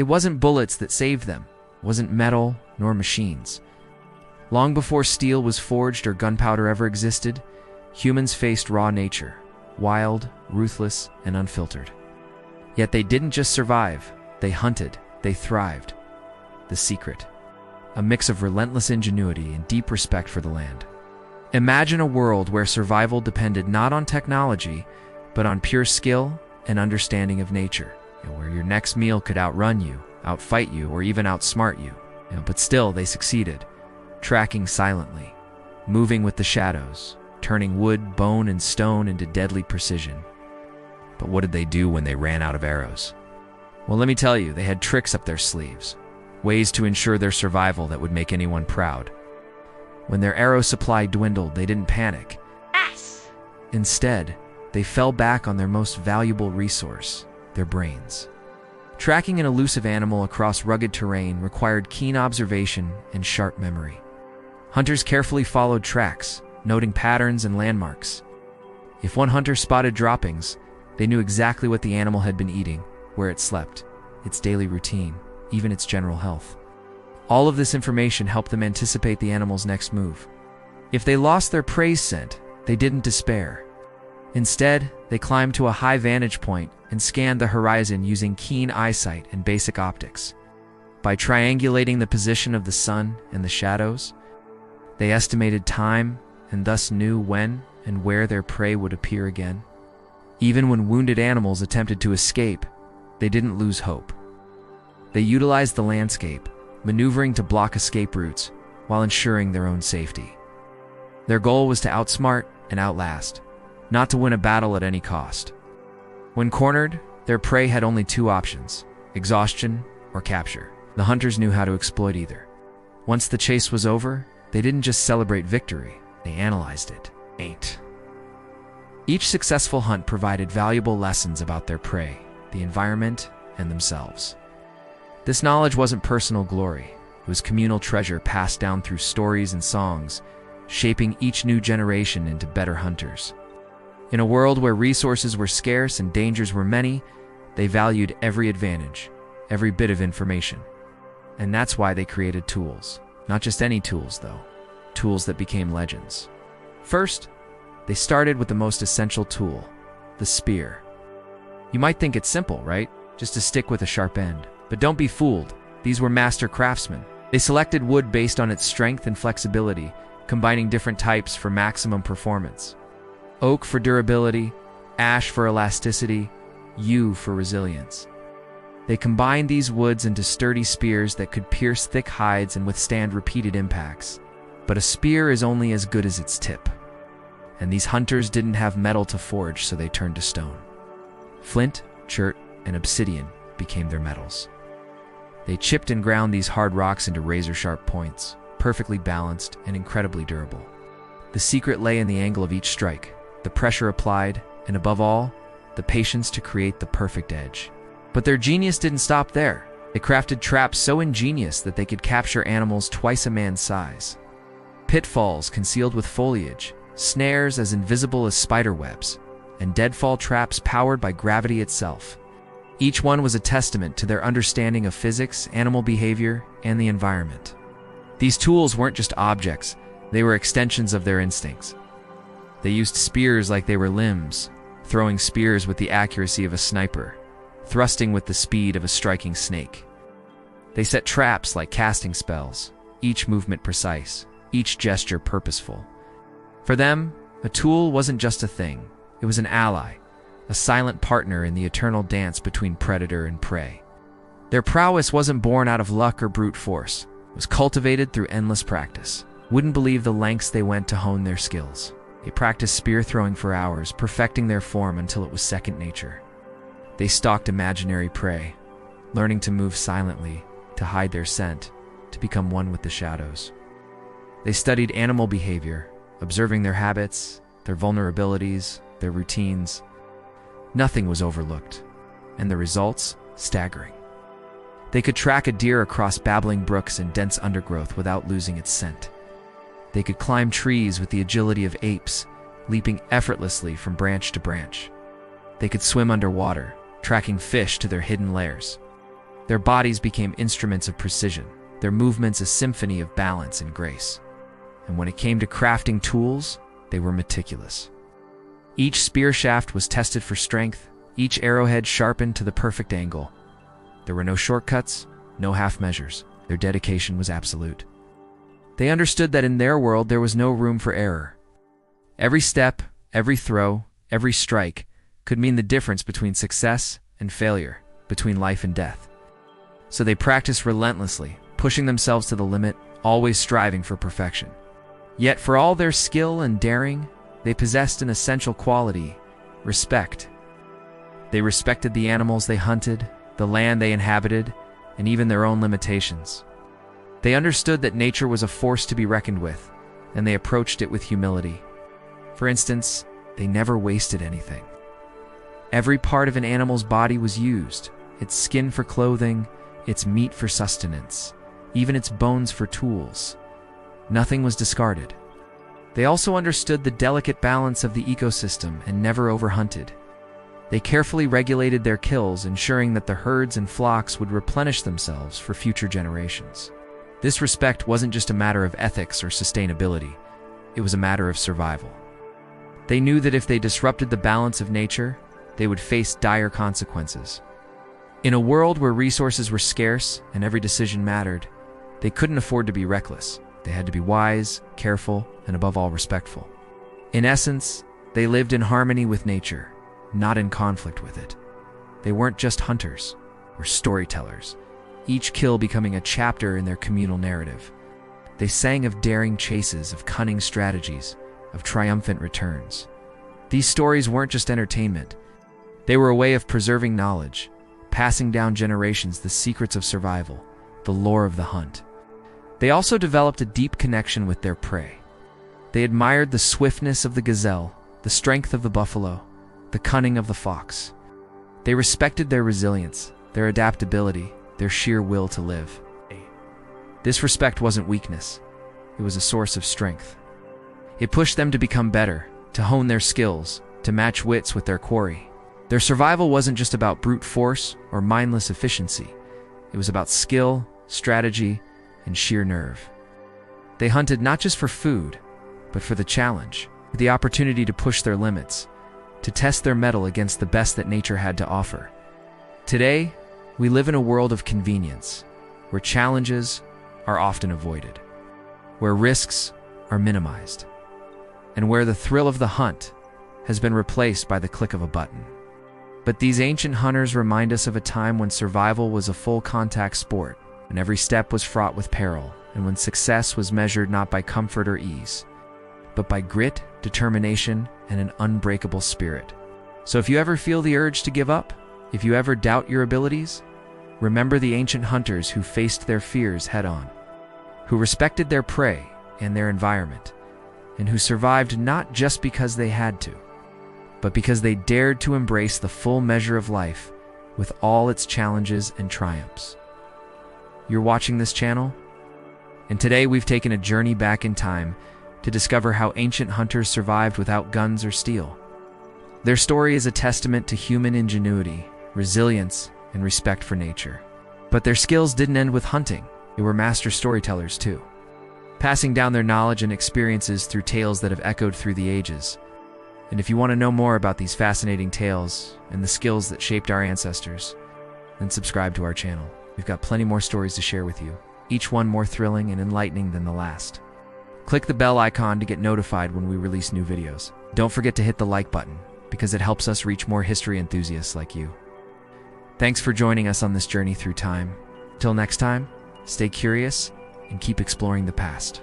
It wasn't bullets that saved them, it wasn't metal nor machines. Long before steel was forged or gunpowder ever existed, humans faced raw nature, wild, ruthless, and unfiltered. Yet they didn't just survive, they hunted, they thrived. The secret: a mix of relentless ingenuity and deep respect for the land. Imagine a world where survival depended not on technology, but on pure skill and understanding of nature, and where your next meal could outrun you, outfight you, or even outsmart you. But still, they succeeded, tracking silently, moving with the shadows, turning wood, bone, and stone into deadly precision. But what did they do when they ran out of arrows? Well, let me tell you, they had tricks up their sleeves, ways to ensure their survival that would make anyone proud. When their arrow supply dwindled, they didn't panic. Instead, they fell back on their most valuable resource, their brains. Tracking an elusive animal across rugged terrain required keen observation and sharp memory. Hunters carefully followed tracks, noting patterns and landmarks. If one hunter spotted droppings, they knew exactly what the animal had been eating, where it slept, its daily routine, even its general health. All of this information helped them anticipate the animal's next move. If they lost their prey scent, they didn't despair. Instead, they climbed to a high vantage point and scanned the horizon using keen eyesight and basic optics. By triangulating the position of the sun and the shadows, they estimated time and thus knew when and where their prey would appear again. Even when wounded animals attempted to escape, they didn't lose hope. They utilized the landscape, maneuvering to block escape routes while ensuring their own safety. Their goal was to outsmart and outlast, not to win a battle at any cost. When cornered, their prey had only two options: exhaustion or capture. The hunters knew how to exploit either. Once the chase was over, they didn't just celebrate victory, they analyzed it. Each successful hunt provided valuable lessons about their prey, the environment, and themselves. This knowledge wasn't personal glory, it was communal treasure passed down through stories and songs, shaping each new generation into better hunters. In a world where resources were scarce and dangers were many, they valued every advantage, every bit of information. And that's why they created tools. Not just any tools, though. Tools that became legends. First, they started with the most essential tool, the spear. You might think it's simple, right? Just a stick with a sharp end. But don't be fooled. These were master craftsmen. They selected wood based on its strength and flexibility, combining different types for maximum performance. Oak for durability, ash for elasticity, yew for resilience. They combined these woods into sturdy spears that could pierce thick hides and withstand repeated impacts. But a spear is only as good as its tip. And these hunters didn't have metal to forge, so they turned to stone. Flint, chert, and obsidian became their metals. They chipped and ground these hard rocks into razor-sharp points, perfectly balanced and incredibly durable. The secret lay in the angle of each strike, the pressure applied, and above all, the patience to create the perfect edge. But their genius didn't stop there. They crafted traps so ingenious that they could capture animals twice a man's size. Pitfalls concealed with foliage, snares as invisible as spider webs, and deadfall traps powered by gravity itself. Each one was a testament to their understanding of physics, animal behavior, and the environment. These tools weren't just objects, they were extensions of their instincts. They used spears like they were limbs, throwing spears with the accuracy of a sniper, thrusting with the speed of a striking snake. They set traps like casting spells, each movement precise, each gesture purposeful. For them, a tool wasn't just a thing, it was an ally, a silent partner in the eternal dance between predator and prey. Their prowess wasn't born out of luck or brute force, it was cultivated through endless practice. Wouldn't believe the lengths they went to hone their skills. They practiced spear throwing for hours, perfecting their form until it was second nature. They stalked imaginary prey, learning to move silently, to hide their scent, to become one with the shadows. They studied animal behavior, observing their habits, their vulnerabilities, their routines. Nothing was overlooked, and the results, staggering. They could track a deer across babbling brooks and dense undergrowth without losing its scent. They could climb trees with the agility of apes, leaping effortlessly from branch to branch. They could swim underwater, tracking fish to their hidden lairs. Their bodies became instruments of precision, their movements a symphony of balance and grace. And when it came to crafting tools, they were meticulous. Each spear shaft was tested for strength, each arrowhead sharpened to the perfect angle. There were no shortcuts, no half measures. Their dedication was absolute. They understood that in their world there was no room for error. Every step, every throw, every strike could mean the difference between success and failure, between life and death. So they practiced relentlessly, pushing themselves to the limit, always striving for perfection. Yet for all their skill and daring, they possessed an essential quality: respect. They respected the animals they hunted, the land they inhabited, and even their own limitations. They understood that nature was a force to be reckoned with, and they approached it with humility. For instance, they never wasted anything. Every part of an animal's body was used, its skin for clothing, its meat for sustenance, even its bones for tools. Nothing was discarded. They also understood the delicate balance of the ecosystem and never overhunted. They carefully regulated their kills, ensuring that the herds and flocks would replenish themselves for future generations. This respect wasn't just a matter of ethics or sustainability, it was a matter of survival. They knew that if they disrupted the balance of nature, they would face dire consequences. In a world where resources were scarce and every decision mattered, they couldn't afford to be reckless. They had to be wise, careful, and above all respectful. In essence, they lived in harmony with nature, not in conflict with it. They weren't just hunters or storytellers, each kill becoming a chapter in their communal narrative. They sang of daring chases, of cunning strategies, of triumphant returns. These stories weren't just entertainment. They were a way of preserving knowledge, passing down generations the secrets of survival, the lore of the hunt. They also developed a deep connection with their prey. They admired the swiftness of the gazelle, the strength of the buffalo, the cunning of the fox. They respected their resilience, their adaptability, their sheer will to live. This respect wasn't weakness. It was a source of strength. It pushed them to become better, to hone their skills, to match wits with their quarry. Their survival wasn't just about brute force or mindless efficiency. It was about skill, strategy, and sheer nerve. They hunted not just for food, but for the challenge, the opportunity to push their limits, to test their mettle against the best that nature had to offer. Today, we live in a world of convenience, where challenges are often avoided, where risks are minimized, and where the thrill of the hunt has been replaced by the click of a button. But these ancient hunters remind us of a time when survival was a full-contact sport, when every step was fraught with peril, and when success was measured not by comfort or ease, but by grit, determination, and an unbreakable spirit. So if you ever feel the urge to give up, if you ever doubt your abilities, remember the ancient hunters who faced their fears head-on, who respected their prey and their environment, and who survived not just because they had to, but because they dared to embrace the full measure of life with all its challenges and triumphs. You're watching this channel? And today we've taken a journey back in time to discover how ancient hunters survived without guns or steel. Their story is a testament to human ingenuity, resilience, and respect for nature. But their skills didn't end with hunting. They were master storytellers too, passing down their knowledge and experiences through tales that have echoed through the ages. And if you want to know more about these fascinating tales and the skills that shaped our ancestors, then subscribe to our channel. We've got plenty more stories to share with you, each one more thrilling and enlightening than the last. Click the bell icon to get notified when we release new videos. Don't forget to hit the like button, because it helps us reach more history enthusiasts like you. Thanks for joining us on this journey through time. Till next time, stay curious and keep exploring the past.